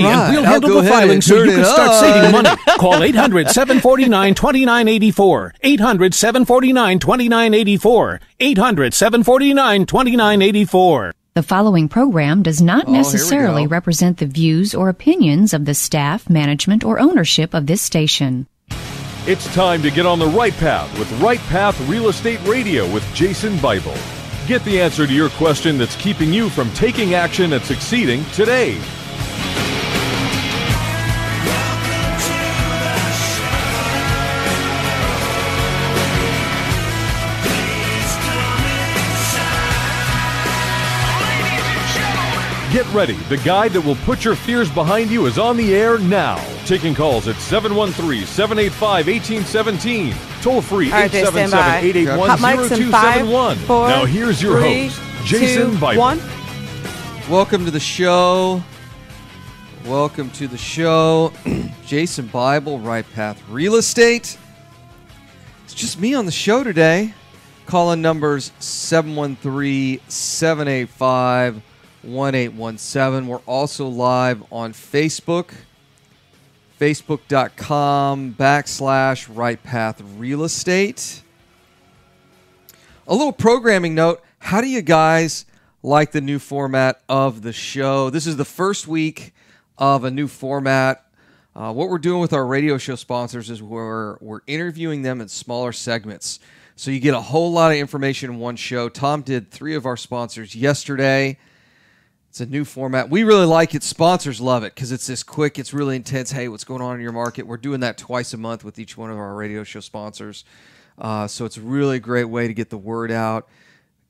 and we'll handle the filing so you can start saving money. Call 800-749-2984. 800-749-2984. 800-749-2984. The following program does not necessarily represent the views or opinions of the staff, management, or ownership of this station. It's time to get on the right path with Right Path Real Estate Radio with Jason Bible. Get the answer to your question that's keeping you from taking action and succeeding today. Get ready. The guide that will put your fears behind you is on the air now. Taking calls at 713-785-1817. Toll free 877-881-0271. Now here's your host, Jason Bible. Welcome to the show. Welcome to the show. Jason Bible, Right Path Real Estate. It's just me on the show today. Calling numbers 713-785-1817. We're also live on Facebook, facebook.com/Right Path Real Estate. A little programming note. How do you guys like the new format of the show? This is the first week of a new format. What we're doing with our radio show sponsors is we're interviewing them in smaller segments. So you get a whole lot of information in one show. Tom did 3 of our sponsors yesterday. It's a new format. We really like it. Sponsors love it because it's this quick. It's really intense. Hey, what's going on in your market? We're doing that twice a month with each one of our radio show sponsors. So it's a really great way to get the word out,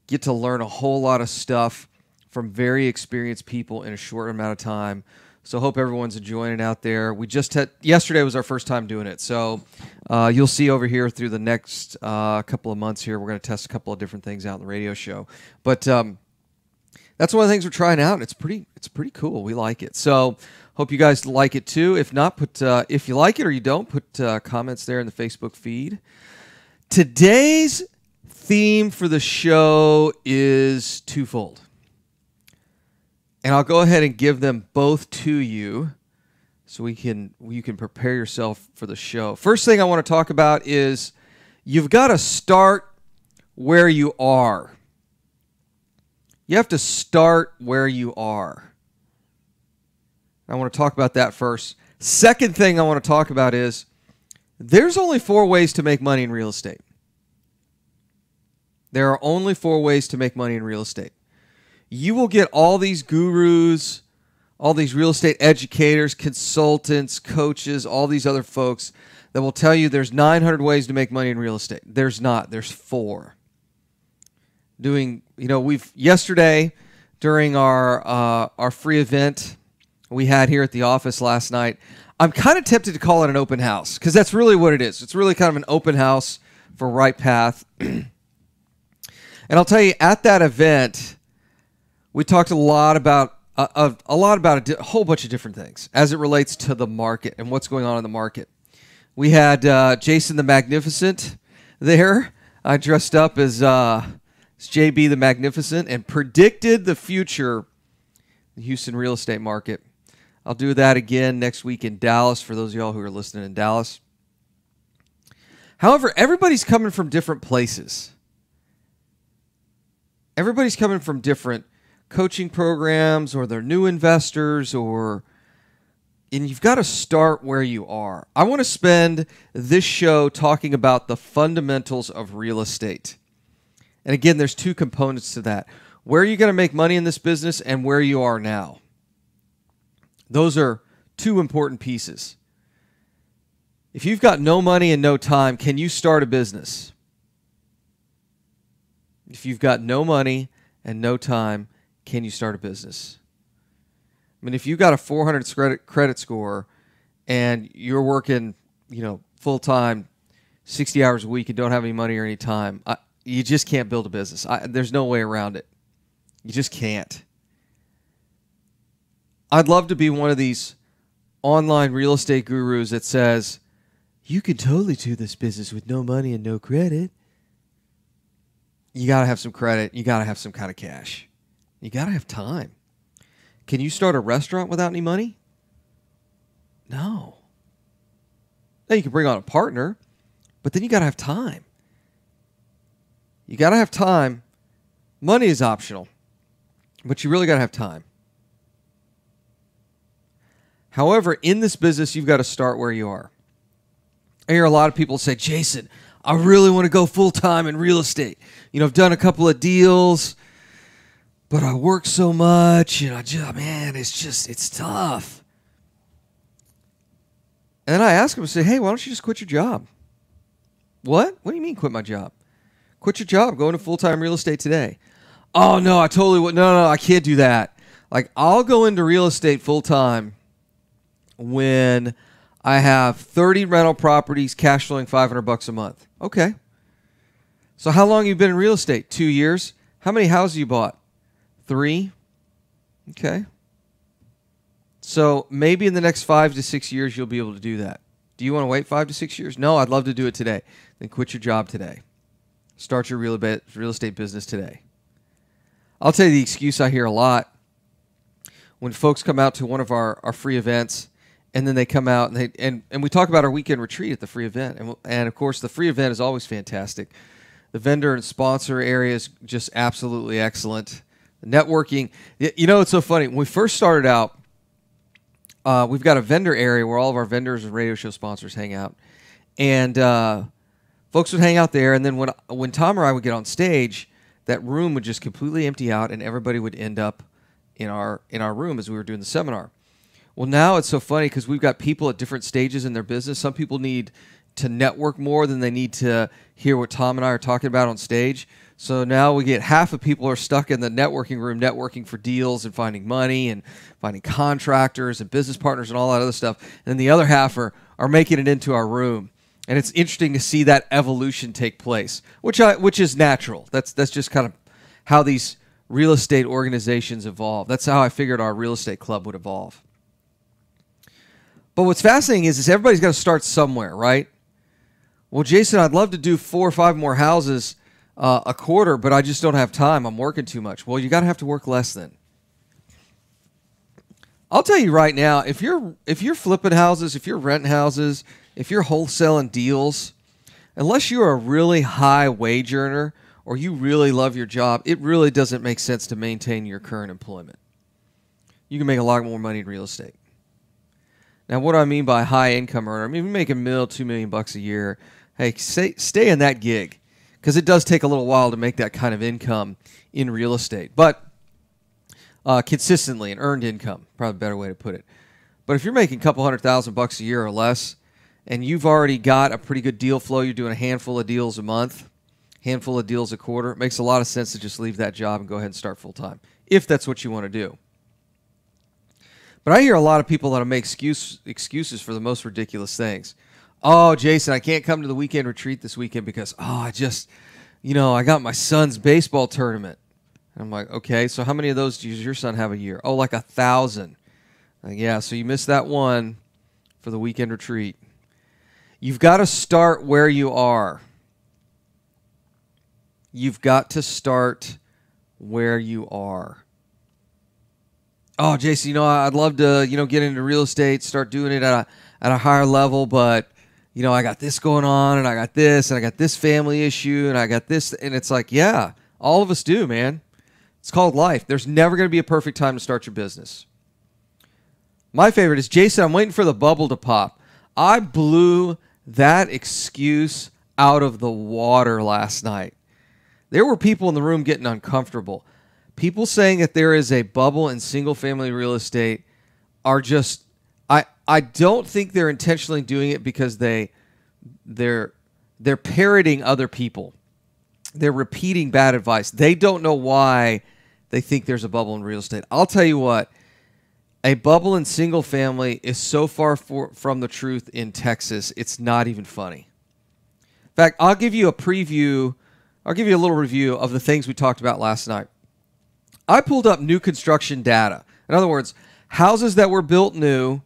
get to learn a whole lot of stuff from very experienced people in a short amount of time. So hope everyone's enjoying it out there. We just had, yesterday was our first time doing it. So you'll see over here through the next couple of months here, we're going to test a couple of different things out in the radio show. But that's one of the things we're trying out. It's pretty cool. We like it. So hope you guys like it too. If not, put if you like it or you don't, put comments there in the Facebook feed. Today's theme for the show is twofold. And I'll go ahead and give them both to you so you can prepare yourself for the show. First thing I want to talk about is you've got to start where you are. You have to start where you are. I want to talk about that first. Second thing I want to talk about is there's only 4 ways to make money in real estate. There are only 4 ways to make money in real estate. You will get all these gurus, all these real estate educators, consultants, coaches, all these other folks that will tell you there's 900 ways to make money in real estate. There's not. There's 4. Yesterday during our free event we had here at the office last night, I'm kind of tempted to call it an open house because that's really what it is. It's really kind of an open house for Right Path. And I'll tell you, at that event, we talked a lot about a whole bunch of different things as it relates to the market and what's going on in the market. We had Jason the Magnificent there. I dressed up as JB the Magnificent and predicted the future the Houston real estate market. I'll do that again next week in Dallas for those of y'all who are listening in Dallas. However, everybody's coming from different places. Everybody's coming from different coaching programs, or they're new investors, and you've got to start where you are. I want to spend this show talking about the fundamentals of real estate. And again, there's 2 components to that. Where are you going to make money in this business and where you are now? Those are 2 important pieces. If you've got no money and no time, can you start a business? If you've got no money and no time, can you start a business? I mean, if you've got a 400 credit score and you're working, full-time, 60 hours a week and don't have any money or any time, you just can't build a business. There's no way around it. You just can't. I'd love to be one of these online real estate gurus that says, you can totally do this business with no money and no credit. You got to have some credit. You got to have some kind of cash. You got to have time. Can you start a restaurant without any money? No. Now you can bring on a partner, but then you got to have time. You got to have time. Money is optional, but you really got to have time. However, in this business, you've got to start where you are. I hear a lot of people say, Jason, I really want to go full-time in real estate. You know, I've done a couple of deals, but I work so much, and it's tough. And then I ask them, I say, hey, why don't you just quit your job? What? What do you mean quit my job? Quit your job, go into full-time real estate today. Oh, no, I totally would. No, I can't do that. Like, I'll go into real estate full-time when I have 30 rental properties cash flowing $500 a month. Okay. So how long have you been in real estate? 2 years. How many houses you bought? 3. Okay. So maybe in the next 5 to 6 years, you'll be able to do that. Do you want to wait 5 to 6 years? No, I'd love to do it today. Then quit your job today. Start your real estate business today. I'll tell you the excuse I hear a lot when folks come out to one of our free events, and then they come out and we talk about our weekend retreat at the free event. And of course, the free event is always fantastic. The vendor and sponsor area is just absolutely excellent. The networking, you know, it's so funny. When we first started out, we've got a vendor area where all of our vendors and radio show sponsors hang out. And folks would hang out there. And then when Tom or I would get on stage, that room would just completely empty out, and everybody would end up in our room as we were doing the seminar. Well, now it's so funny because we've got people at different stages in their business. Some people need to network more than they need to hear what Tom and I are talking about on stage. So now we get half of people are stuck in the networking room, networking for deals and finding money and finding contractors and business partners and all that other stuff. And then the other half are making it into our room. And it's interesting to see that evolution take place, which is natural. That's just kind of how these real estate organizations evolve. That's how I figured our real estate club would evolve. But what's fascinating is everybody's got to start somewhere, right? Well, Jason, I'd love to do 4 or 5 more houses a quarter, but I just don't have time. I'm working too much. Well, you got to have to work less then. I'll tell you right now, if you're flipping houses, if you're renting houses, if you're wholesaling deals, unless you're a really high wage earner or you really love your job, it really doesn't make sense to maintain your current employment. You can make a lot more money in real estate. Now, what do I mean by high income earner? I mean, if you're making $2 million a year, hey, stay in that gig, because it does take a little while to make that kind of income in real estate. But consistently, and earned income, probably a better way to put it. But if you're making a couple $100,000 a year or less, and you've already got a pretty good deal flow, you're doing a handful of deals a month, handful of deals a quarter, it makes a lot of sense to just leave that job and go ahead and start full-time, if that's what you want to do. But I hear a lot of people that make excuses for the most ridiculous things. Oh, Jason, I can't come to the weekend retreat this weekend because, I got my son's baseball tournament. And I'm like, okay, so how many of those does your son have a year? Oh, like 1,000. Yeah, so you missed that one for the weekend retreat. You've got to start where you are. You've got to start where you are. Oh, Jason, I'd love to, get into real estate, start doing it at a higher level, but, I got this going on, and I got this, and I got this family issue, and I got this, and it's like, yeah, all of us do, man. It's called life. There's never going to be a perfect time to start your business. My favorite is, Jason, I'm waiting for the bubble to pop. I blew that excuse out of the water last night. There were people in the room getting uncomfortable. People saying that there is a bubble in single-family real estate are just, I don't think they're intentionally doing it because they're parroting other people. They're repeating bad advice. They don't know why they think there's a bubble in real estate. I'll tell you what, a bubble in single-family is so far from the truth in Texas, it's not even funny. In fact, I'll give you a preview, I'll give you a little review of the things we talked about last night. I pulled up new construction data. In other words, houses that were built new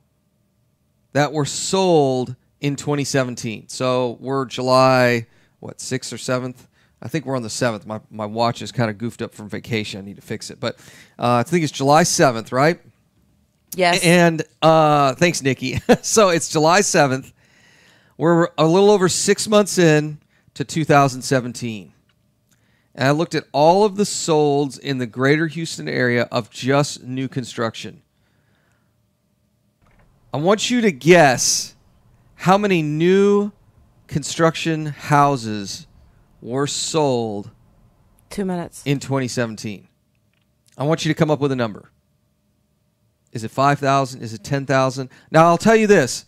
that were sold in 2017. So we're July, 6th or 7th? I think we're on the 7th. My watch is kind of goofed up from vacation. I need to fix it. But I think it's July 7th, right? Yes. And thanks, Nikki. So it's July 7th. We're a little over 6 months in to 2017. And I looked at all of the solds in the greater Houston area of just new construction. I want you to guess how many new construction houses were sold 2 minutes. in 2017. I want you to come up with a number. Is it 5,000? Is it 10,000? Now, I'll tell you this.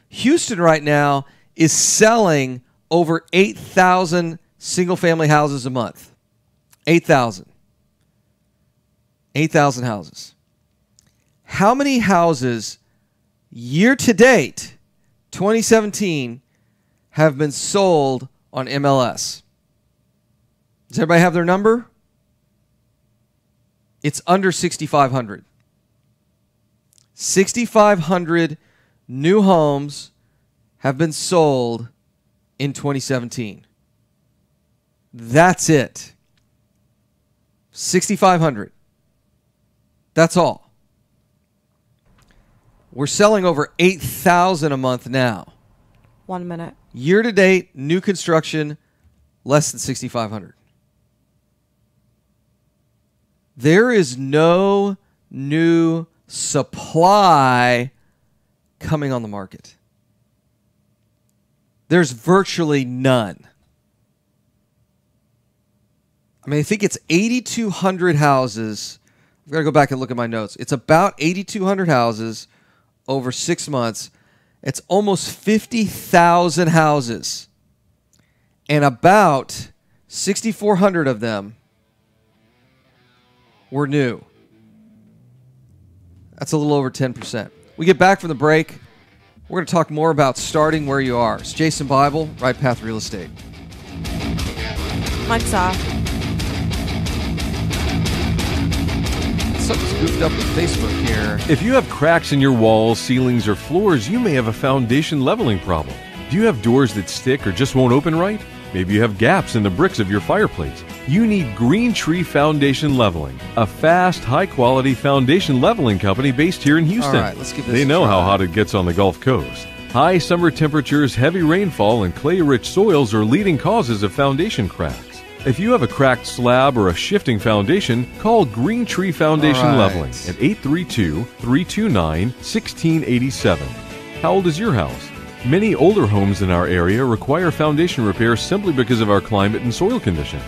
Houston right now is selling over 8,000 single-family houses a month. 8,000. 8,000 houses. How many houses year-to-date, 2017, have been sold on MLS? Does everybody have their number? It's under 6,500. 6,500 new homes have been sold in 2017. That's it. 6,500. That's all. We're selling over 8,000 a month now. 1 minute. Year to date, new construction, less than 6,500. There is no new supply coming on the market. There's virtually none. I mean, I think it's 8,200 houses. I've got to go back and look at my notes. It's about 8,200 houses over 6 months. It's almost 50,000 houses. And about 6,400 of them were new. That's a little over 10%. We get back from the break. We're going to talk more about starting where you are. It's Jason Bible, Right Path Real Estate. Mike's off. Something's goofed up with Facebook here. If you have cracks in your walls, ceilings, or floors, you may have a foundation leveling problem. Do you have doors that stick or just won't open right? Maybe you have gaps in the bricks of your fireplace. You need Green Tree Foundation Leveling, a fast, high-quality foundation leveling company based here in Houston. All right, let's give this They a know try. how hot it gets on the Gulf Coast. High summer temperatures, heavy rainfall, and clay-rich soils are leading causes of foundation cracks. If you have a cracked slab or a shifting foundation, call Green Tree Foundation All right. Leveling at 832-329-1687. How old is your house? Many older homes in our area require foundation repair simply because of our climate and soil conditions.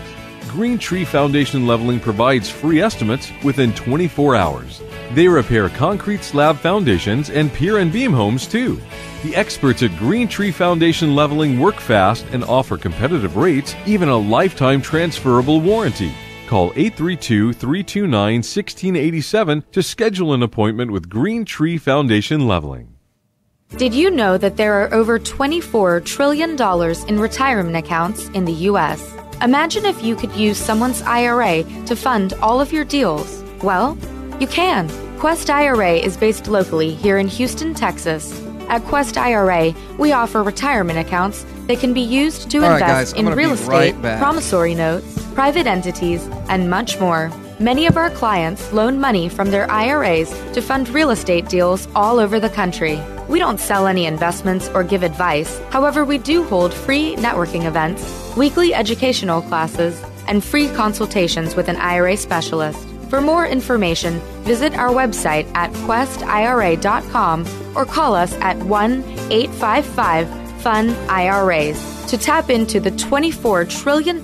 Green Tree Foundation Leveling provides free estimates within 24 hours. They repair concrete slab foundations and pier and beam homes too. The experts at Green Tree Foundation Leveling work fast and offer competitive rates, even a lifetime transferable warranty. Call 832-329-1687 to schedule an appointment with Green Tree Foundation Leveling. Did you know that there are over $24 trillion in retirement accounts in the U.S.? Imagine if you could use someone's IRA to fund all of your deals. Well, you can. Quest IRA is based locally here in Houston, Texas. At Quest IRA, we offer retirement accounts that can be used to All right, invest guys, I'm in gonna real be estate, right back. promissory notes, private entities, and much more. Many of our clients loan money from their IRAs to fund real estate deals all over the country. We don't sell any investments or give advice. However, we do hold free networking events, weekly educational classes, and free consultations with an IRA specialist. For more information, visit our website at questira.com or call us at 1-855-FUN-IRAs. To tap into the $24 trillion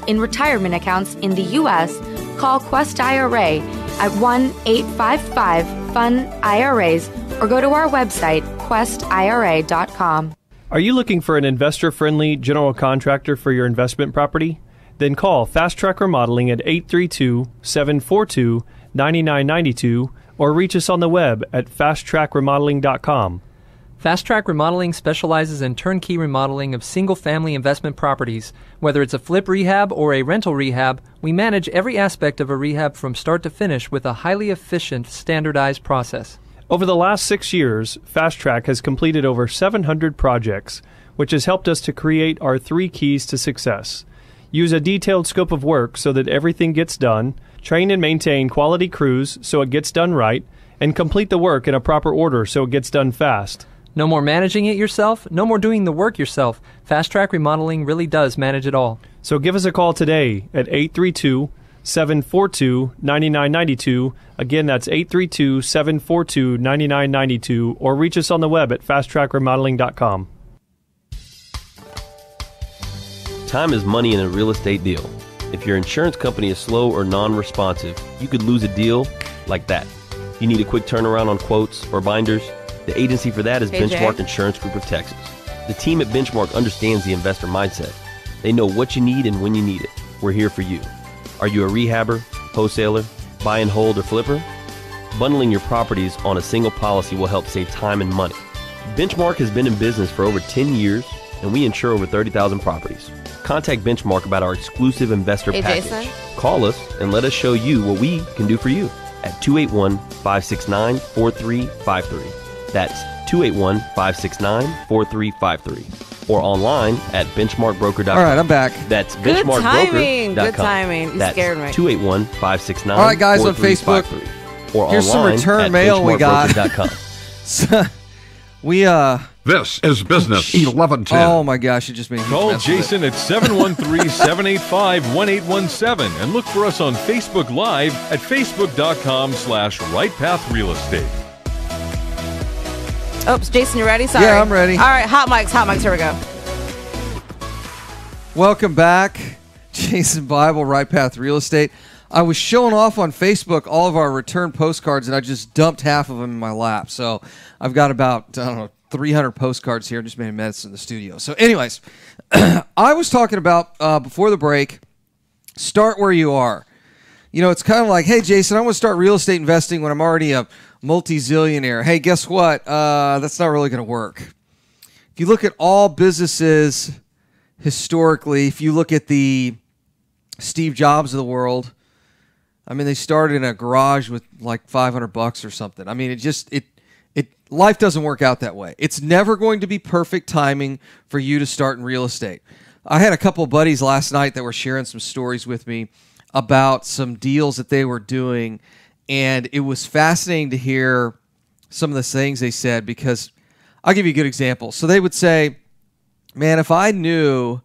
in retirement accounts in the U.S., call Quest IRA at 1-855-FUN-IRAs or go to our website, questira.com. Are you looking for an investor-friendly general contractor for your investment property? Then call Fast Track Remodeling at 832-742-9992 or reach us on the web at fasttrackremodeling.com. Fast Track Remodeling specializes in turnkey remodeling of single-family investment properties. Whether it's a flip rehab or a rental rehab, we manage every aspect of a rehab from start to finish with a highly efficient, standardized process. Over the last 6 years, Fast Track has completed over 700 projects, which has helped us to create our 3 keys to success. Use a detailed scope of work so that everything gets done, train and maintain quality crews so it gets done right, and complete the work in a proper order so it gets done fast. No more managing it yourself, no more doing the work yourself. Fast Track Remodeling really does manage it all. So give us a call today at 832-742-9992. Again, that's 832-742-9992, or reach us on the web at fasttrackremodeling.com. Time is money in a real estate deal. If your insurance company is slow or non-responsive, you could lose a deal like that. You need a quick turnaround on quotes or binders? The agency for that is Benchmark Insurance Group of Texas. The team at Benchmark understands the investor mindset. They know what you need and when you need it. We're here for you. Are you a rehabber, wholesaler, buy and hold, or flipper? Bundling your properties on a single policy will help save time and money. Benchmark has been in business for over 10 years, and we insure over 30,000 properties. Contact Benchmark about our exclusive investor package. Jason. Call us and let us show you what we can do for you at 281-569-4353. That's 281-569-4353. Or online at benchmarkbroker.com. All right, I'm back. That's Good benchmarkbroker.com. timing. Good timing. You That's scared me. 281-569-4353. All right, guys, on Facebook, or here's some online return at mail we got. benchmarkbroker.com. This is Business 1110. Oh my gosh, it just made me Call mess with Jason at 713-785-1817 and look for us on Facebook Live at facebook.com/RightPathRealEstate. Oops, Jason, you ready? Sorry. Yeah, I'm ready. All right, hot mics, here we go. Welcome back, Jason Bible, Right Path Real Estate. I was showing off on Facebook all of our return postcards, and I just dumped half of them in my lap. So I've got about, 300 postcards here. Just made a mess in the studio. So anyways, I was talking about, before the break, start where you are. You know, it's kind of like, hey, Jason, I want to start real estate investing when I'm already a multi-zillionaire. Hey, guess what? That's not really going to work. If you look at all businesses historically, if you look at the Steve Jobs of the world, I mean, they started in a garage with like $500 or something. I mean, life doesn't work out that way. It's never going to be perfect timing for you to start in real estate. I had a couple of buddies last night that were sharing some stories with me about some deals that they were doing, and it was fascinating to hear some of the things they said, because I'll give you a good example. So they would say, man, if I knew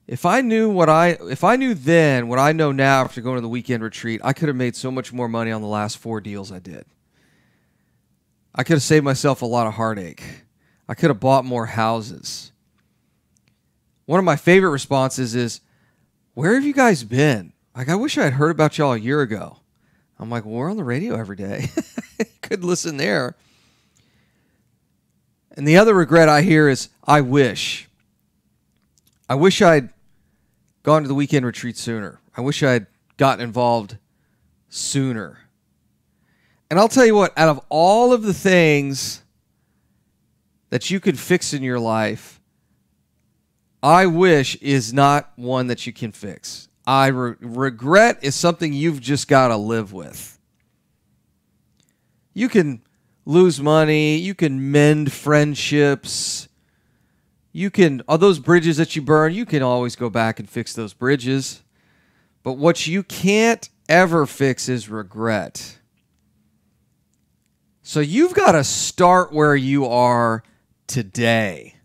then what I know now after going to the weekend retreat, I could have made so much more money on the last 4 deals I did. I could have saved myself a lot of heartache. I could have bought more houses. One of my favorite responses is, where have you guys been? Like, I wish I had heard about y'all a year ago. I'm like, well, we're on the radio every day. Could listen there. And the other regret I hear is, I wish I'd gone to the weekend retreat sooner. I wish I'd gotten involved sooner. And I'll tell you what, out of all of the things that you could fix in your life, I wish is not one that you can fix. Regret is something you've just got to live with. You can lose money. You can mend friendships. All those bridges that you burn, you can always go back and fix those bridges. But what you can't ever fix is regret. So you've got to start where you are today.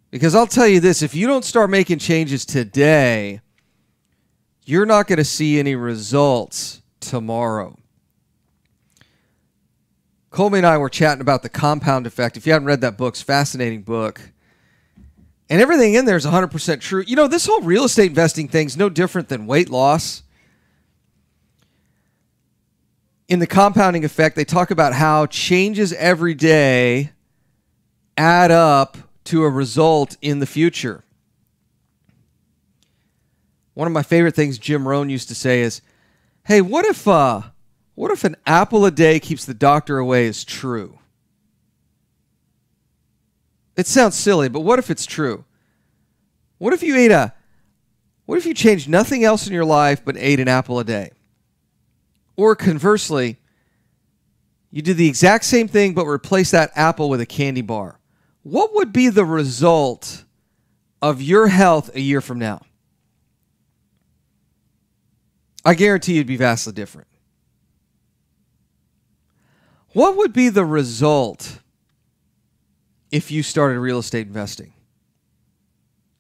Because I'll tell you this, if you don't start making changes today, you're not going to see any results tomorrow. Colby and I were chatting about the compound effect. If you haven't read that book, it's a fascinating book. And everything in there is 100% true. You know, this whole real estate investing thing is no different than weight loss. In the compounding effect, they talk about how changes every day add up to a result in the future. One of my favorite things Jim Rohn used to say is, hey, what if an apple a day keeps the doctor away is true? It sounds silly, but what if it's true? What if you changed nothing else in your life but ate an apple a day? Or conversely, you did the exact same thing but replaced that apple with a candy bar. What would be the result of your health a year from now? I guarantee you'd be vastly different. What would be the result if you started real estate investing?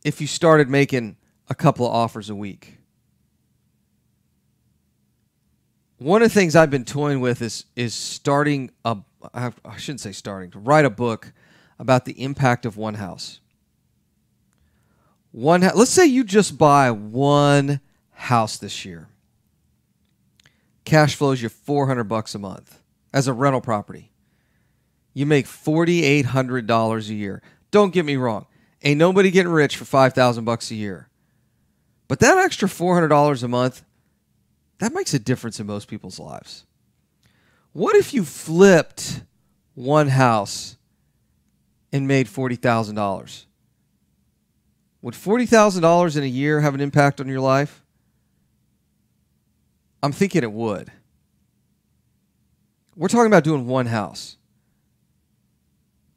If you started making a couple of offers a week? One of the things I've been toying with is starting I shouldn't say starting, to write a book about the impact of one house. Let's say you just buy one house this year. Cash flows you $400 a month as a rental property. You make $4,800 a year. Don't get me wrong. Ain't nobody getting rich for $5,000 a year. But that extra $400 a month, that makes a difference in most people's lives. What if you flipped one house and made $40,000? Would $40,000 in a year have an impact on your life? I'm thinking it would. We're talking about doing one house.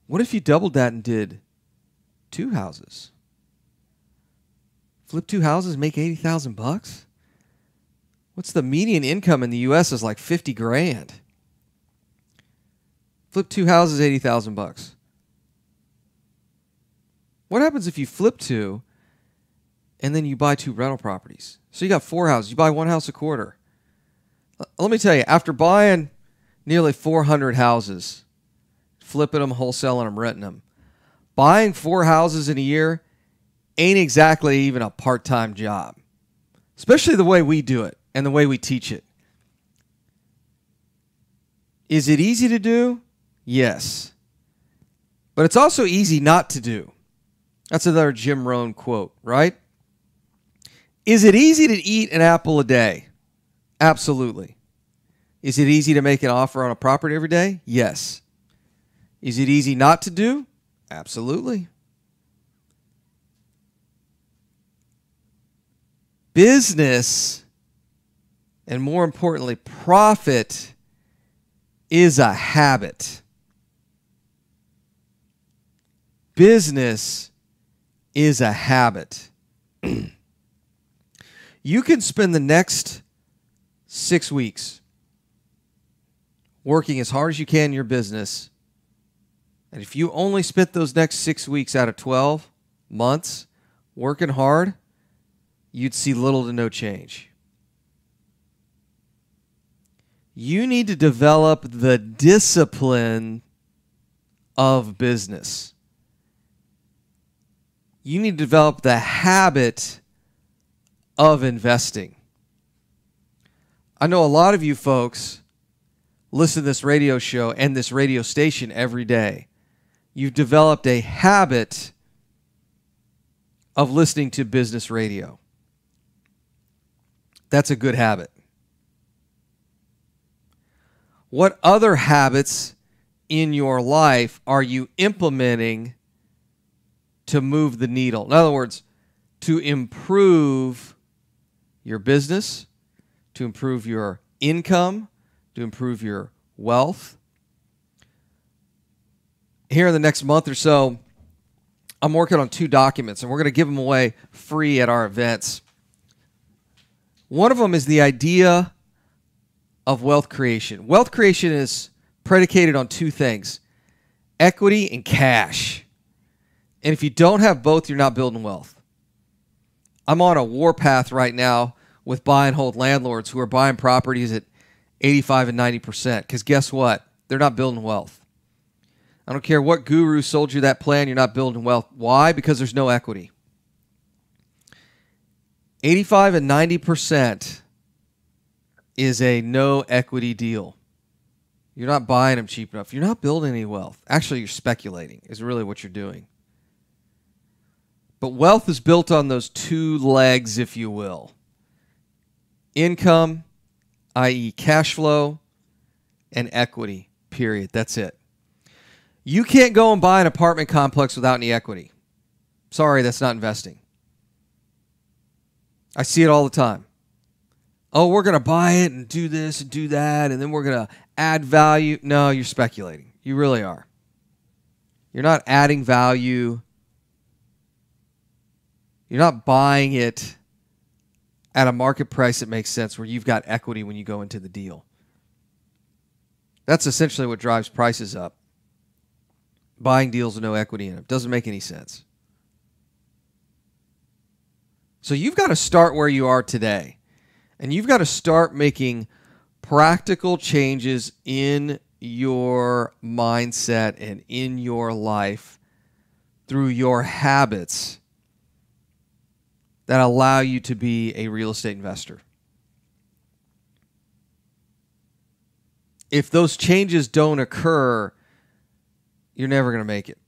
What if you doubled that and did two houses? Flip two houses, make $80,000? What's the median income in the U.S. is like $50,000. Flip two houses, $80,000. What happens if you flip two and then you buy two rental properties? So you got four houses. You buy one house a quarter. Let me tell you, after buying nearly 400 houses, flipping them, wholesaling them, renting them, buying four houses in a year ain't exactly even a part-time job, especially the way we do it and the way we teach it. Is it easy to do? Yes. But it's also easy not to do. That's another Jim Rohn quote, right? Is it easy to eat an apple a day? Absolutely. Is it easy to make an offer on a property every day? Yes. Is it easy not to do? Absolutely. Business, and more importantly, profit, is a habit. Business is a habit. You can spend the next 6 weeks working as hard as you can in your business, and if you only spent those next 6 weeks out of 12 months working hard, you'd see little to no change. You need to develop the discipline of business. You need to develop the habit of investing. I know a lot of you folks listen to this radio show and this radio station every day. You've developed a habit of listening to business radio. That's a good habit. What other habits in your life are you implementing to move the needle? In other words, to improve your business, to improve your income, to improve your wealth. Here in the next month or so, I'm working on 2 documents, and we're going to give them away free at our events. One of them is the idea of wealth creation. Wealth creation is predicated on 2 things: equity and cash. And if you don't have both, you're not building wealth. I'm on a warpath right now with buy and hold landlords who are buying properties at 85 and 90%. Because guess what? They're not building wealth. I don't care what guru sold you that plan, you're not building wealth. Why? Because there's no equity. 85 and 90% is a no equity deal. You're not buying them cheap enough. You're not building any wealth. Actually, you're speculating is really what you're doing. But wealth is built on those 2 legs, if you will. Income, i.e. cash flow, and equity, period. That's it. You can't go and buy an apartment complex without any equity. Sorry, that's not investing. I see it all the time. Oh, we're going to buy it and do this and do that, and then we're going to add value. No, you're speculating. You really are. You're not adding value. You're not buying it at a market price that makes sense where you've got equity when you go into the deal. That's essentially what drives prices up. Buying deals with no equity in them. Doesn't make any sense. So you've got to start where you are today. And you've got to start making practical changes in your mindset and in your life through your habits that allow you to be a real estate investor. If those changes don't occur, you're never going to make it.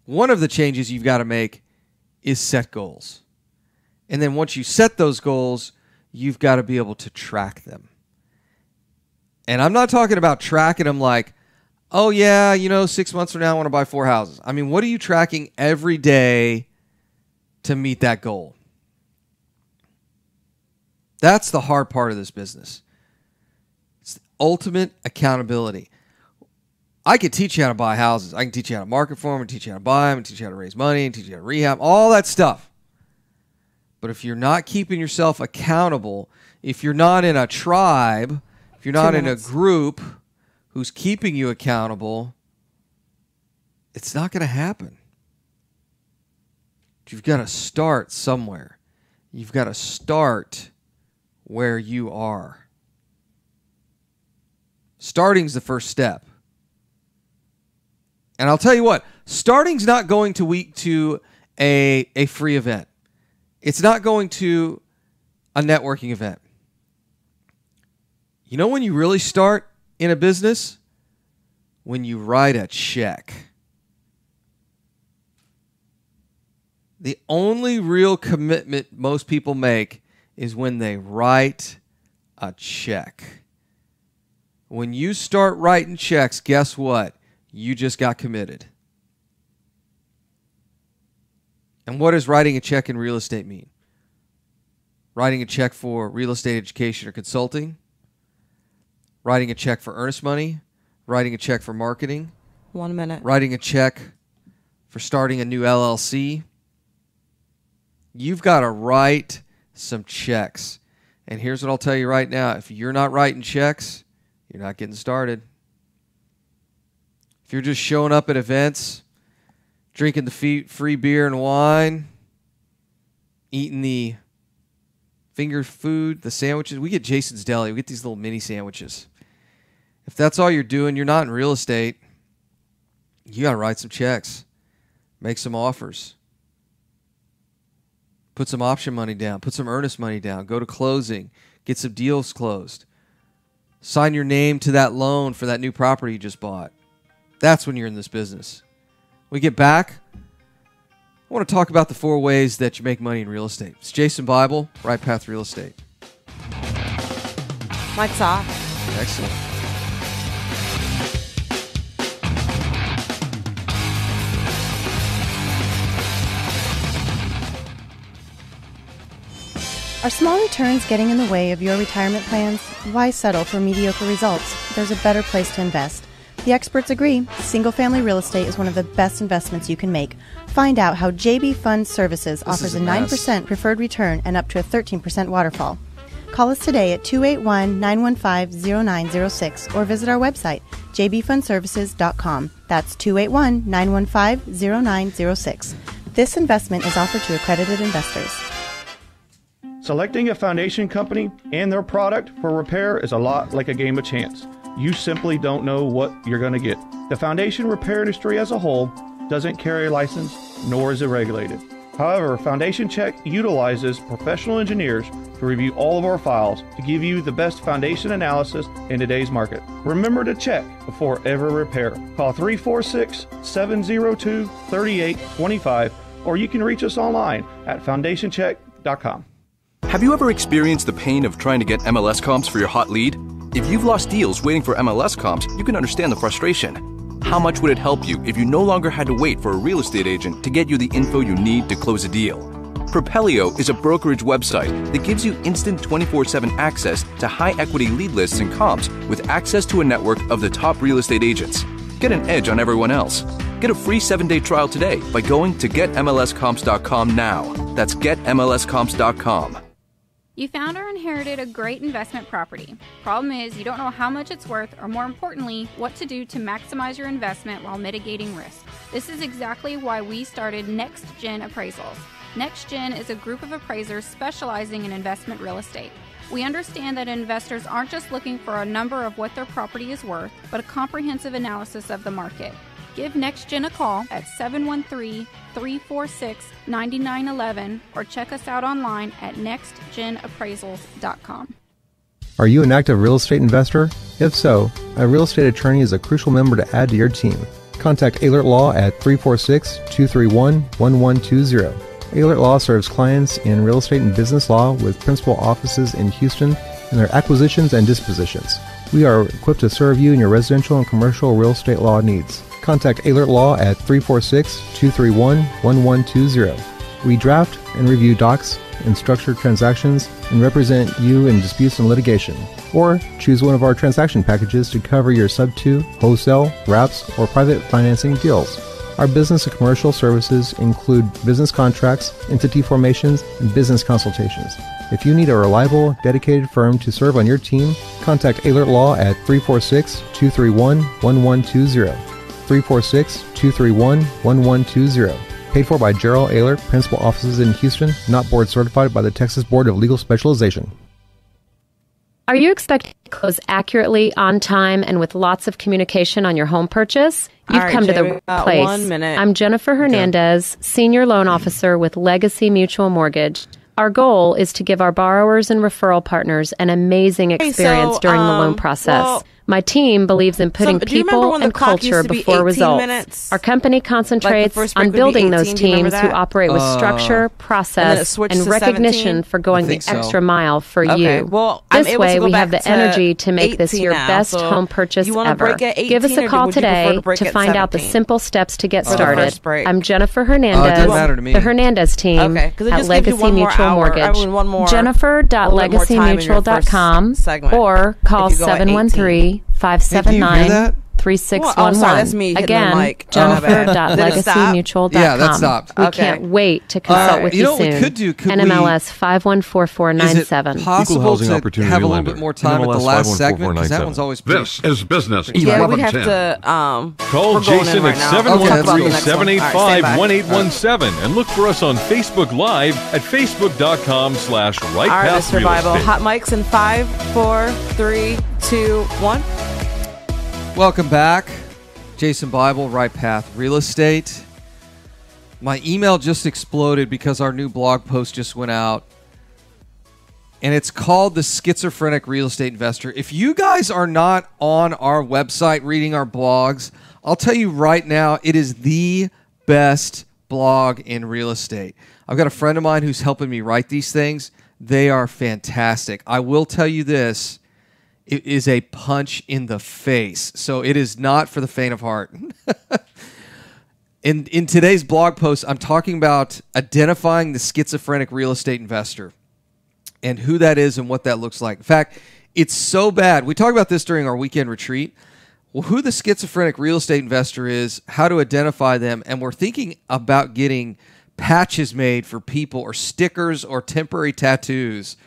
One of the changes you've got to make is set goals. And then once you set those goals, you've got to be able to track them. And I'm not talking about tracking them like, oh yeah, 6 months from now I want to buy 4 houses. I mean, what are you tracking every day to meet that goal? That's the hard part of this business. It's the ultimate accountability. I could teach you how to buy houses. I can teach you how to market for them, and teach you how to buy them, and teach you how to raise money, and teach you how to rehab, all that stuff. But if you're not keeping yourself accountable, if you're not in a tribe, if you're not in a group who's keeping you accountable, it's not going to happen. You've got to start somewhere. You've got to start where you are. Starting's the first step. And I'll tell you what, starting's not going to a free event. It's not going to a networking event. You know when you really start in a business? When you write a check. The only real commitment most people make is when they write a check. When you start writing checks, guess what? You just got committed. And what does writing a check in real estate mean? Writing a check for real estate education or consulting? Writing a check for earnest money? Writing a check for marketing? 1 minute. Writing a check for starting a new LLC? You've got to write some checks. And here's what I'll tell you right now. If you're not writing checks, you're not getting started. If you're just showing up at events, drinking the free beer and wine, eating the finger food, the sandwiches. We get Jason's Deli. We get these little mini sandwiches. If that's all you're doing, you're not in real estate. You got to write some checks. Make some offers. Put some option money down. Put some earnest money down. Go to closing. Get some deals closed. Sign your name to that loan for that new property you just bought. That's when you're in this business. When we get back, I want to talk about the 4 ways that you make money in real estate. It's Jason Bible, Right Path Real Estate. Mike's off. Excellent. Are small returns getting in the way of your retirement plans? Why settle for mediocre results? There's a better place to invest. The experts agree, single-family real estate is one of the best investments you can make. Find out how JB Fund Services offers a 9% preferred return and up to a 13% waterfall. Call us today at 281-915-0906 or visit our website, jbfundservices.com. That's 281-915-0906. This investment is offered to accredited investors. Selecting a foundation company and their product for repair is a lot like a game of chance. You simply don't know what you're going to get. The foundation repair industry as a whole doesn't carry a license, nor is it regulated. However, Foundation Check utilizes professional engineers to review all of our files to give you the best foundation analysis in today's market. Remember to check before every repair. Call 346-702-3825 or you can reach us online at foundationcheck.com. Have you ever experienced the pain of trying to get MLS comps for your hot lead? If you've lost deals waiting for MLS comps, you can understand the frustration. How much would it help you if you no longer had to wait for a real estate agent to get you the info you need to close a deal? Propelio is a brokerage website that gives you instant 24/7 access to high-equity lead lists and comps with access to a network of the top real estate agents. Get an edge on everyone else. Get a free 7-day trial today by going to getmlscomps.com now. That's getmlscomps.com. You found or inherited a great investment property. Problem is, you don't know how much it's worth, or more importantly, what to do to maximize your investment while mitigating risk. This is exactly why we started Next Gen Appraisals. Next Gen is a group of appraisers specializing in investment real estate. We understand that investors aren't just looking for a number of what their property is worth, but a comprehensive analysis of the market. Give NextGen a call at 713-346-9911 or check us out online at nextgenappraisals.com. Are you an active real estate investor? If so, a real estate attorney is a crucial member to add to your team. Contact Ehlert Law at 346-231-1120. Ehlert Law serves clients in real estate and business law with principal offices in Houston and their acquisitions and dispositions. We are equipped to serve you in your residential and commercial real estate law needs. Contact Ehlert Law at 346-231-1120. We draft and review docs and structured transactions and represent you in disputes and litigation. Or choose one of our transaction packages to cover your sub-2, wholesale, wraps, or private financing deals. Our business and commercial services include business contracts, entity formations, and business consultations. If you need a reliable, dedicated firm to serve on your team, contact Ehlert Law at 346-231-1120. 346-231-1120. Paid for by Gerald Ehlert, Principal Offices in Houston, not board certified by the Texas Board of Legal Specialization. Are you expecting to close accurately, on time, and with lots of communication on your home purchase? You've come to the right place. 1 minute. I'm Jennifer Hernandez, Senior Loan Officer with Legacy Mutual Mortgage. Our goal is to give our borrowers and referral partners an amazing experience during the loan process. My team believes in putting people and culture before results. Our company concentrates on building those teams who operate with structure, process, and recognition for going the extra mile for you. Well, this way, we have the energy to make this your best home purchase ever. Give us a call today to find out the simple steps to get started. I'm Jennifer Hernandez, the Hernandez team at Legacy Mutual Mortgage. Jennifer.legacymutual.com or call 713-579-3611. Again, Jennifer.legacymutual.com. Yeah, that stopped. We can't wait to consult with you soon. What we could do, NMLS 514497. Is it possible to have a little bit more time at the last segment? Because that one's always pretty... This is Business Yeah, we have to... Call Jason at 713-785-1817 and look for us on Facebook Live at facebook.com/RightPathRealEstate. Artist Survival. Hot mics in 5, 4, 3, 2, 1. Welcome back. Jason Bible, Right Path Real Estate. My email just exploded because our new blog post just went out. And it's called The Schizophrenic Real Estate Investor. If you guys are not on our website reading our blogs, I'll tell you right now, it is the best blog in real estate. I've got a friend of mine who's helping me write these things. They are fantastic. I will tell you this. It is a punch in the face. So it is not for the faint of heart. In today's blog post, I'm talking about identifying the schizophrenic real estate investor and who that is and what that looks like. In fact, it's so bad. We talked about this during our weekend retreat. Well, who the schizophrenic real estate investor is, how to identify them, and we're thinking about getting patches made for people or stickers or temporary tattoos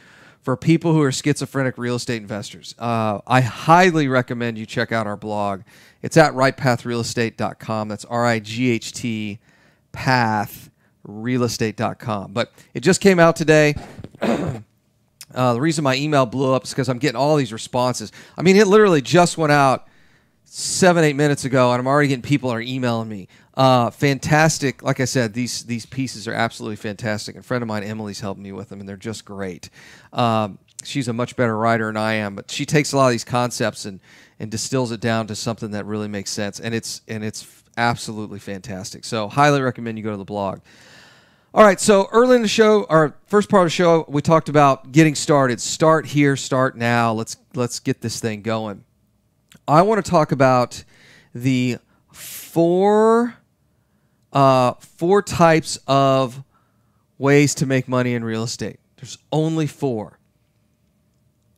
for people who are schizophrenic real estate investors. I highly recommend you check out our blog. It's at rightpathrealestate.com. That's RIGHT pathrealestate.com. But it just came out today. The reason my email blew up is because I'm getting all these responses. I mean, it literally just went out 7-8 minutes ago, and I'm already getting people that are emailing me. Fantastic. Like I said, these pieces are absolutely fantastic. A friend of mine, Emily's helping me with them, and they're just great. She's a much better writer than I am, but she takes a lot of these concepts and distills it down to something that really makes sense, and it's absolutely fantastic. So highly recommend you go to the blog. All right, so early in the show, our first part of the show, we talked about getting started. Start here, start now. Let's get this thing going. I want to talk about the four types of ways to make money in real estate. There's only 4.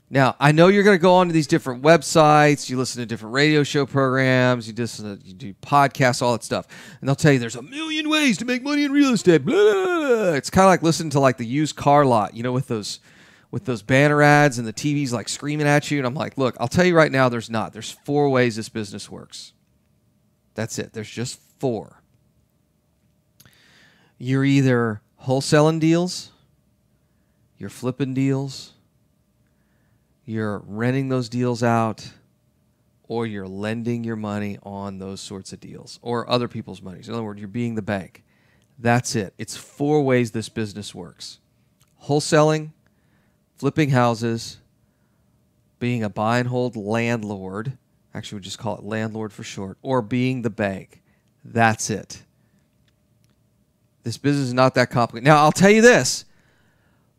Now, I know you're going to go onto these different websites, you listen to different radio show programs, you do podcasts, all that stuff, and they'll tell you there's a million ways to make money in real estate. Blah, blah, blah. It's kind of like listening to like the used car lot, with those with those banner ads and the TV's like screaming at you. And I'm like, look, I'll tell you right now, there's not. There's 4 ways this business works. That's it. There's just 4. You're either wholesaling deals, you're flipping deals, you're renting those deals out, or you're lending your money on those sorts of deals or other people's money. In other words, you're being the bank. That's it. It's 4 ways this business works. Wholesaling, flipping houses, being a buy and hold landlord, actually we just call it landlord for short, or being the bank. That's it. This business is not that complicated. Now, I'll tell you this.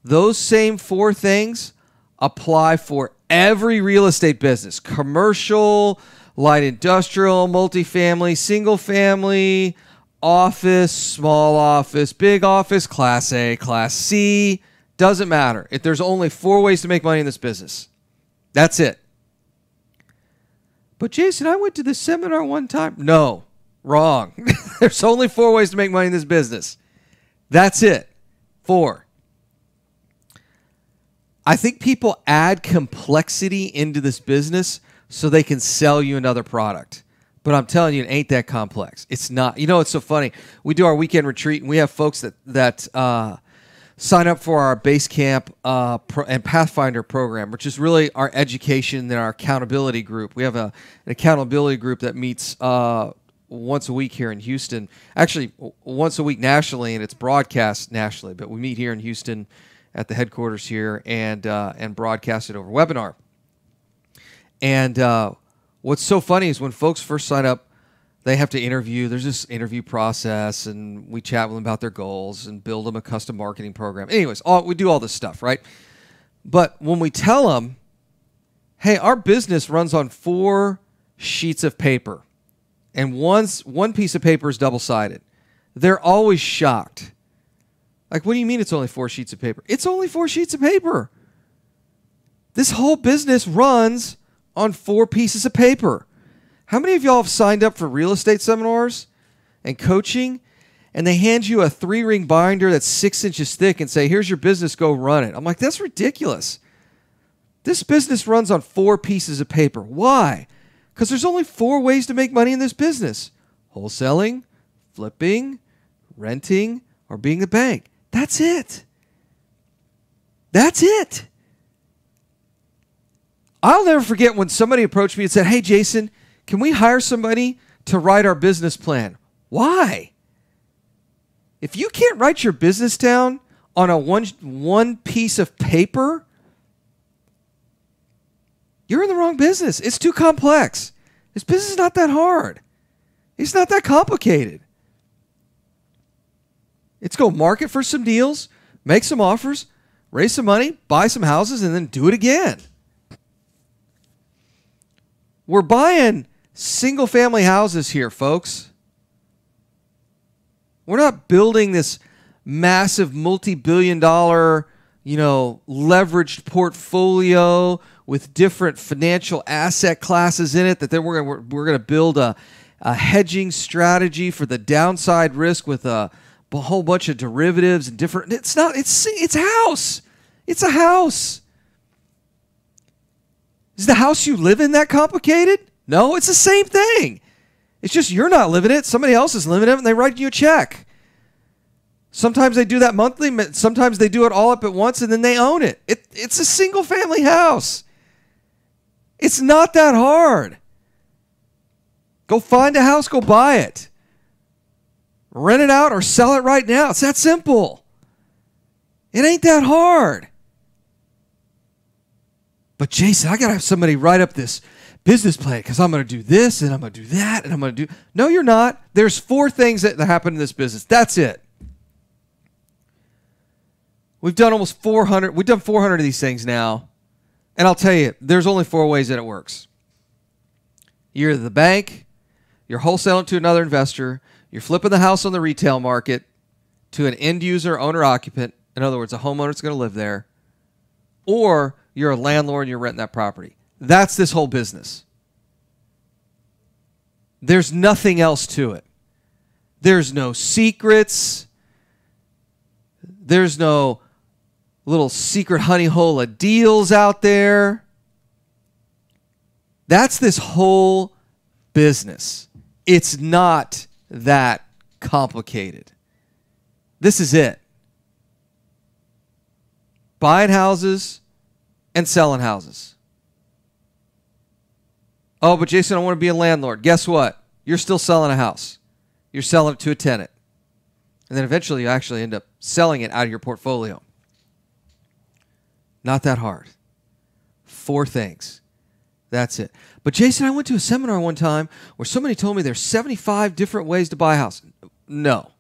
Those same 4 things apply for every real estate business. Commercial, light industrial, multifamily, single family, office, small office, big office, Class A, Class C. Doesn't matter. There's only 4 ways to make money in this business. That's it. But Jason, I went to this seminar one time. No, wrong. There's only 4 ways to make money in this business. That's it. 4. I think people add complexity into this business so they can sell you another product. But I'm telling you, it ain't that complex. It's not. You know, it's so funny. We do our weekend retreat, and we have folks that sign up for our Base Camp and Pathfinder program, which is really our education and our accountability group. We have an accountability group that meets once a week here in Houston. Actually, once a week nationally, and it's broadcast nationally. But we meet here in Houston at the headquarters here and broadcast it over webinar. And what's so funny is when folks first sign up, they have to interview. There's this interview process, and we chat with them about their goals and build them a custom marketing program. Anyways, we do all this stuff, right? But when we tell them, hey, our business runs on 4 sheets of paper, and one piece of paper is double-sided, they're always shocked. Like, what do you mean it's only 4 sheets of paper? It's only 4 sheets of paper. This whole business runs on 4 pieces of paper. How many of y'all have signed up for real estate seminars and coaching, and they hand you a 3-ring binder that's 6 inches thick and say, here's your business, go run it? I'm like, that's ridiculous. This business runs on 4 pieces of paper. Why? Because there's only 4 ways to make money in this business. Wholesaling, flipping, renting, or being the bank. That's it. That's it. I'll never forget when somebody approached me and said, hey, Jason, can we hire somebody to write our business plan? Why? If you can't write your business down on a one piece of paper, you're in the wrong business. It's too complex. This business is not that hard. It's not that complicated. It's go market for some deals, make some offers, raise some money, buy some houses, and then do it again. We're buying single-family houses here, folks. We're not building this massive multi-billion-dollar, leveraged portfolio with different financial asset classes in it. That then we're going to build a hedging strategy for the downside risk with a whole bunch of derivatives and different. It's not. It's a house. It's a house. Is the house you live in that complicated? No, it's the same thing. It's just you're not living it. Somebody else is living it, and they write you a check. Sometimes they do that monthly. Sometimes they do it all up at once, and then they own it. It's a single-family house. It's not that hard. Go find a house. Go buy it. Rent it out or sell it right now. It's that simple. It ain't that hard. But Jason, I got to have somebody write up this business plan because I'm going to do this and I'm going to do that and I'm going to do... No, you're not. There's 4 things that happen in this business. That's it. We've done almost 400. We've done 400 of these things now. And I'll tell you, there's only 4 ways that it works. You're the bank, you're wholesaling to another investor, you're flipping the house on the retail market to an end user, owner, occupant. In other words, a homeowner that's going to live there. Or you're a landlord and you're renting that property. That's this whole business. There's nothing else to it. There's no secrets. There's no little secret honey hole of deals out there. That's this whole business. It's not that complicated. This is it. Buying houses and selling houses. Oh, but Jason, I want to be a landlord. Guess what? You're still selling a house. You're selling it to a tenant. And then eventually you actually end up selling it out of your portfolio. Not that hard. 4 things. That's it. But Jason, I went to a seminar one time where somebody told me there's 75 different ways to buy a house. No.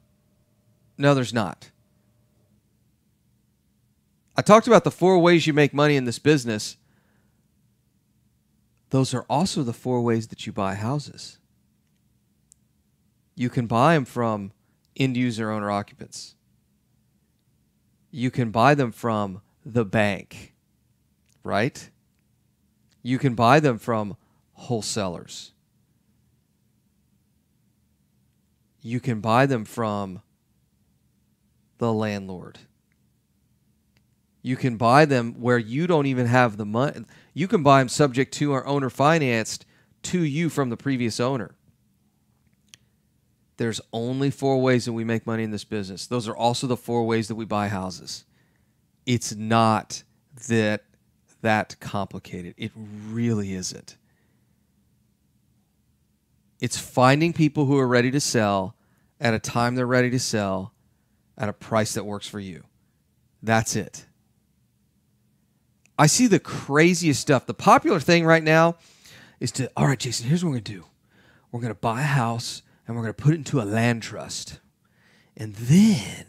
No, there's not. I talked about the 4 ways you make money in this business. Those are also the 4 ways that you buy houses. You can buy them from end-user owner-occupants. You can buy them from the bank, right? You can buy them from wholesalers. You can buy them from the landlord. You can buy them where you don't even have the money. You can buy them subject to or owner financed to you from the previous owner. There's only 4 ways that we make money in this business. Those are also the 4 ways that we buy houses. It's not that complicated. It really isn't. It's finding people who are ready to sell at a time they're ready to sell at a price that works for you. That's it. I see the craziest stuff. The popular thing right now is to, all right, Jason, here's what we're going to do. We're going to buy a house and we're going to put it into a land trust. And then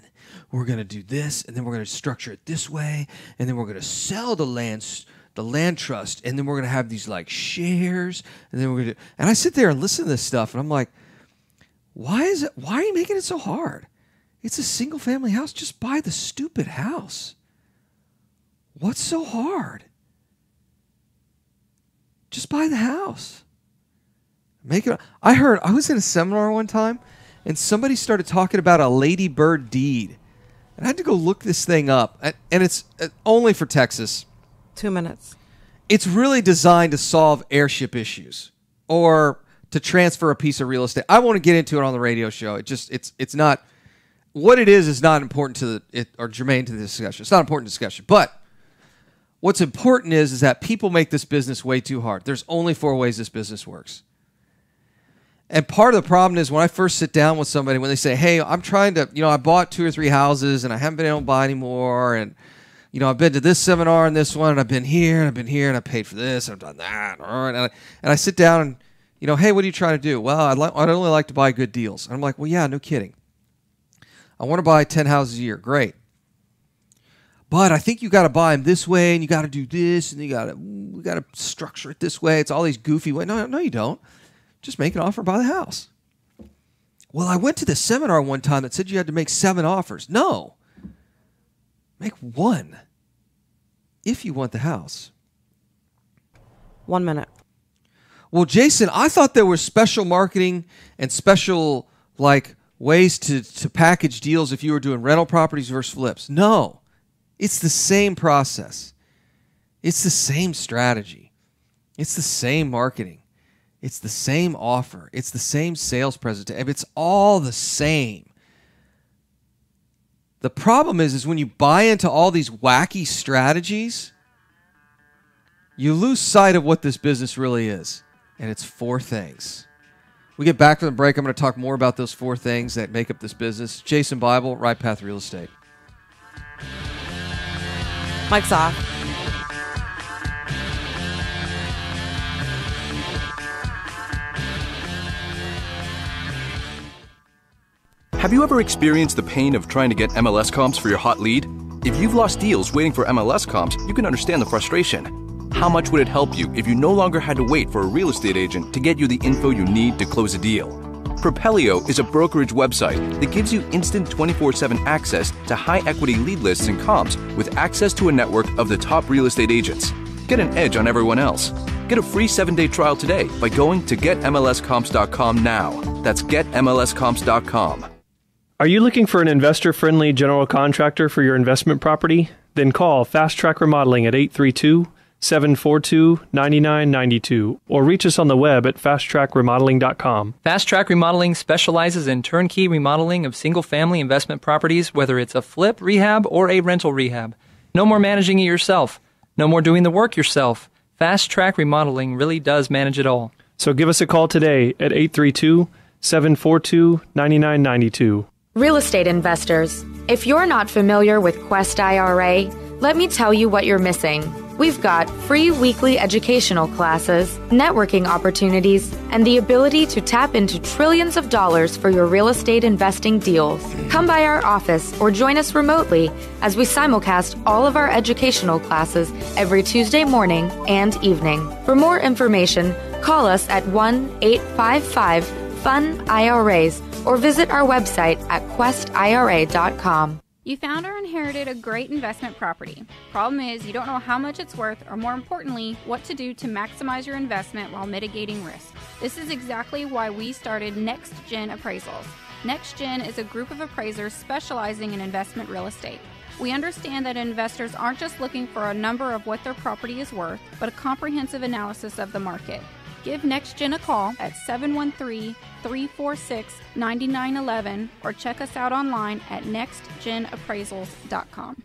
we're going to do this, and then we're going to structure it this way, and then we're going to sell the land trust, and then we're going to have these like shares, and then we're going to, and I sit there and listen to this stuff, and I'm like, why are you making it so hard? It's a single family house. Just buy the stupid house. What's so hard? Just buy the house. Make it. I was in a seminar one time, and somebody started talking about a Lady Bird deed. And I had to go look this thing up. And it's only for Texas. 2 minutes. It's really designed to solve airship issues or to transfer a piece of real estate. I won't get into it on the radio show. It's not, what it is not important to it or germane to the discussion. It's not an important discussion. But what's important is that people make this business way too hard. There's only 4 ways this business works. And part of the problem is when I first sit down with somebody, when they say, hey, I'm trying to, I bought 2 or 3 houses and I haven't been able to buy anymore. And, I've been to this seminar and this one, and I've been here and I've been here and I paid for this and I've done that. And I sit down and, hey, what are you trying to do? Well, I'd only like to buy good deals. And I'm like, well, yeah, no kidding. I want to buy 10 houses a year. Great. But I think you got to buy them this way and you got to do this and we got to structure it this way. It's all these goofy ways. No, you don't. Just make an offer, buy the house. Well, I went to this seminar one time that said you had to make 7 offers. No. Make 1 if you want the house. 1 minute. Well, Jason, I thought there was special marketing and special ways to package deals if you were doing rental properties versus flips. No. It's the same process. It's the same strategy. It's the same marketing. It's the same offer. It's the same sales presentation. It's all the same. The problem is when you buy into all these wacky strategies, you lose sight of what this business really is. And it's 4 things. We get back from the break. I'm going to talk more about those 4 things that make up this business. Jason Bible, Right Path Real Estate. Mike's off. Have you ever experienced the pain of trying to get MLS comps for your hot lead? If you've lost deals waiting for MLS comps, you can understand the frustration. How much would it help you if you no longer had to wait for a real estate agent to get you the info you need to close a deal? Propelio is a brokerage website that gives you instant 24/7 access to high-equity lead lists and comps with access to a network of the top real estate agents. Get an edge on everyone else. Get a free 7-day trial today by going to getmlscomps.com now. That's getmlscomps.com. Are you looking for an investor-friendly general contractor for your investment property? Then call Fast Track Remodeling at 832-742-9992 or reach us on the web at fasttrackremodeling.com. Fast Track Remodeling specializes in turnkey remodeling of single-family investment properties, whether it's a flip, rehab, or a rental rehab. No more managing it yourself. No more doing the work yourself. Fast Track Remodeling really does manage it all. So give us a call today at 832-742-9992. Real estate investors, if you're not familiar with Quest IRA, let me tell you what you're missing. We've got free weekly educational classes, networking opportunities, and the ability to tap into trillions of dollars for your real estate investing deals. Come by our office or join us remotely as we simulcast all of our educational classes every Tuesday morning and evening. For more information, call us at 1-855-FUN-IRAs or visit our website at questira.com. You found or inherited a great investment property. Problem is, you don't know how much it's worth, or more importantly, what to do to maximize your investment while mitigating risk. This is exactly why we started Next Gen Appraisals. Next Gen is a group of appraisers specializing in investment real estate. We understand that investors aren't just looking for a number of what their property is worth, but a comprehensive analysis of the market. Give NextGen a call at 713-346-9911 or check us out online at nextgenappraisals.com.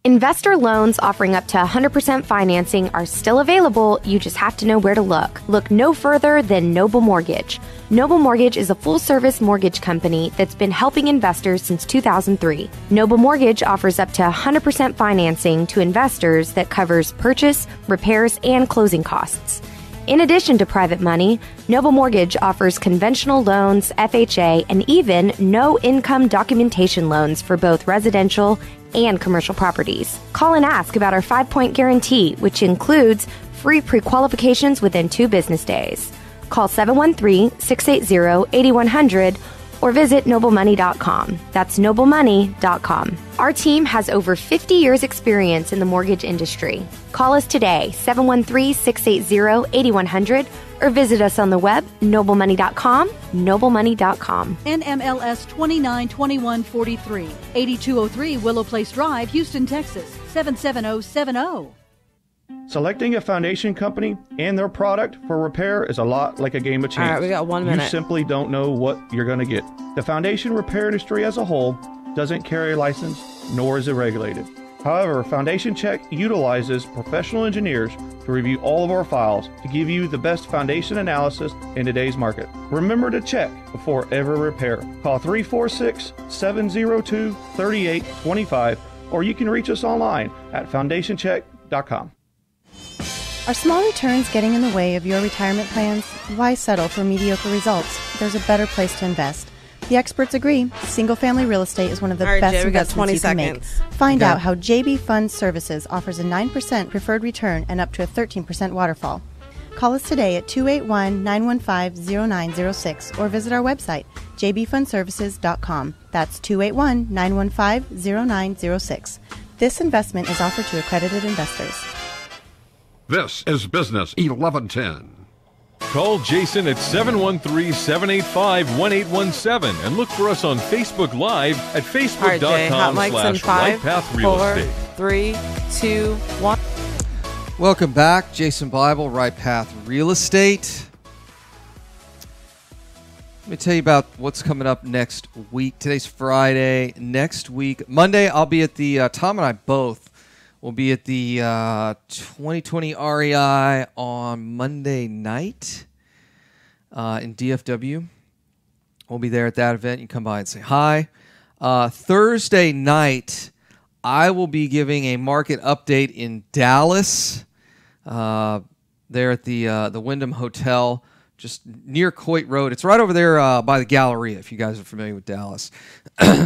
Investor loans offering up to 100% financing are still available. You just have to know where to look. Look no further than Noble Mortgage. Noble Mortgage is a full-service mortgage company that's been helping investors since 2003. Noble Mortgage offers up to 100% financing to investors that covers purchase, repairs, and closing costs. In addition to private money, Noble Mortgage offers conventional loans, FHA, and even no-income documentation loans for both residential and commercial properties. Call and ask about our 5-point guarantee, which includes free pre-qualifications within 2 business days. Call 713-680-8100 or visit noblemoney.com. That's noblemoney.com. Our team has over 50 years experience in the mortgage industry. Call us today, 713-680-8100, or visit us on the web, noblemoney.com, noblemoney.com. NMLS 292143, 8203 Willow Place Drive, Houston, Texas, 77070. Selecting a foundation company and their product for repair is a lot like a game of chance. All right, we got 1 minute. You simply don't know what you're going to get. The foundation repair industry as a whole doesn't carry a license, nor is it regulated. However, Foundation Check utilizes professional engineers to review all of our files to give you the best foundation analysis in today's market. Remember to check before every repair. Call 346-702-3825, or you can reach us online at foundationcheck.com. Are small returns getting in the way of your retirement plans? Why settle for mediocre results? There's a better place to invest. The experts agree. Single-family real estate is one of the best Jay, investments you can make. Find Okay. out how JB Fund Services offers a 9% preferred return and up to a 13% waterfall. Call us today at 281-915-0906 or visit our website, jbfundservices.com. That's 281-915-0906. This investment is offered to accredited investors. This is Business 1110. Call Jason at 713-785-1817 and look for us on Facebook Live at All right, Jay, hot mics in 5, facebook.com/RightPath Real 4, Estate. 3, 2, 1. Welcome back. Jason Bible, Right Path Real Estate. Let me tell you about what's coming up next week. Today's Friday. Next week, Monday, I'll be at the, Tom and I both will be at the 2020 REI on Monday night in DFW. We'll be there at that event. You can come by and say hi. Thursday night, I will be giving a market update in Dallas, there at the Wyndham Hotel, just near Coit Road. It's right over there by the Galleria, if you guys are familiar with Dallas.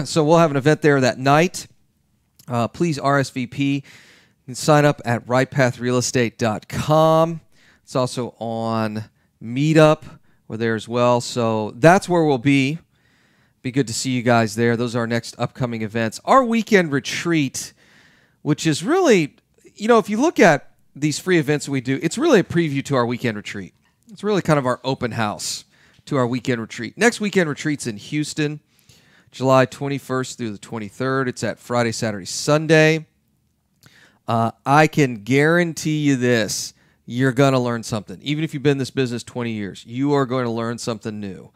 So we'll have an event there that night. Please RSVP. You can sign up at rightpathrealestate.com. It's also on Meetup. We're there as well. So that's where we'll be. Be good to see you guys there. Those are our next upcoming events. Our weekend retreat, which is really, you know, if you look at these free events we do, it's really a preview to our weekend retreat. It's really kind of our open house to our weekend retreat. Next weekend retreat's in Houston, July 21st through the 23rd. It's at Friday, Saturday, Sunday. I can guarantee you this. You're going to learn something. Even if you've been in this business 20 years, you are going to learn something new.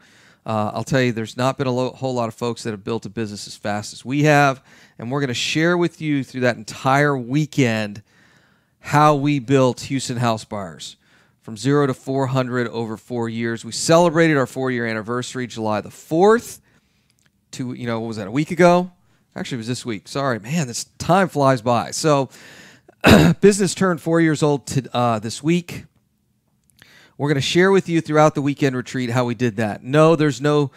I'll tell you, there's not been a whole lot of folks that have built a business as fast as we have, and we're going to share with you through that entire weekend how we built Houston House Buyers from 0 to 400 over 4 years. We celebrated our 4-year anniversary July the 4th. What was that, a week ago? Actually, it was this week. Sorry, man, this time flies by. So business turned 4 years old this week. We're going to share with you throughout the weekend retreat how we did that. No, there's no,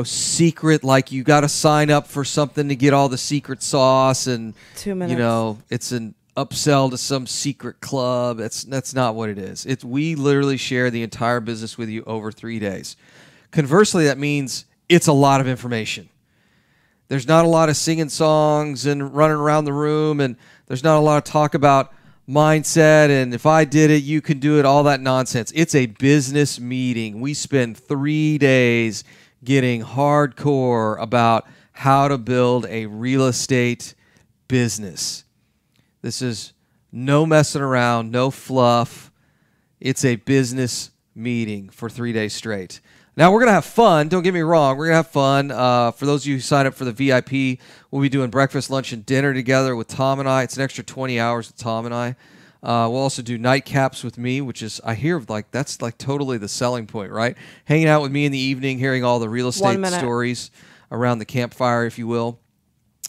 secret, like you got to sign up for something to get all the secret sauce and 2 minutes. It's an upsell to some secret club. That's not what it is. We literally share the entire business with you over 3 days. Conversely, that means it's a lot of information. There's not a lot of singing songs and running around the room, and there's not a lot of talk about mindset and if I did it, you can do it, all that nonsense. It's a business meeting. We spend 3 days getting hardcore about how to build a real estate business. This is no messing around, no fluff. It's a business meeting for 3 days straight. Now, we're going to have fun. Don't get me wrong. We're going to have fun. For those of you who sign up for the VIP, we'll be doing breakfast, lunch, and dinner together with Tom and I. It's an extra 20 hours with Tom and I. We'll also do nightcaps with me, which is, I hear, that's totally the selling point, right? Hanging out with me in the evening, hearing all the real estate stories around the campfire, if you will.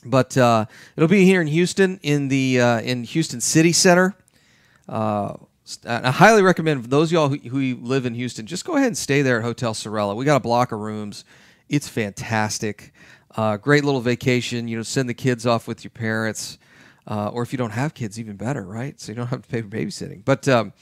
But it'll be here in Houston, in Houston City Center. I highly recommend for those of y'all who live in Houston, just go ahead and stay there at Hotel Sorella. We got a block of rooms. It's fantastic. Great little vacation. Send the kids off with your parents. Or if you don't have kids, even better, right? So you don't have to pay for babysitting. But in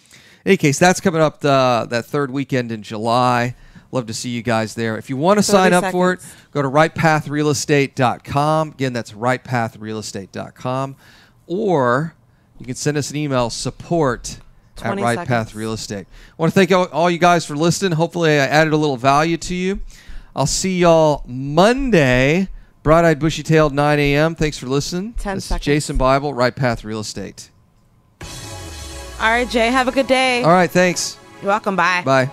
any case, that's coming up that third weekend in July. Love to see you guys there. If you want to sign up for it, go to rightpathrealestate.com. Again, that's rightpathrealestate.com. Or you can send us an email, support at Right Path Real Estate. I want to thank all you guys for listening. Hopefully I added a little value to you. I'll see y'all Monday, bright-eyed, bushy-tailed, 9 a.m. Thanks for listening. 10 seconds. This is Jason Bible, Right Path Real Estate. All right, Jay, have a good day. All right, thanks. You're welcome. Bye. Bye.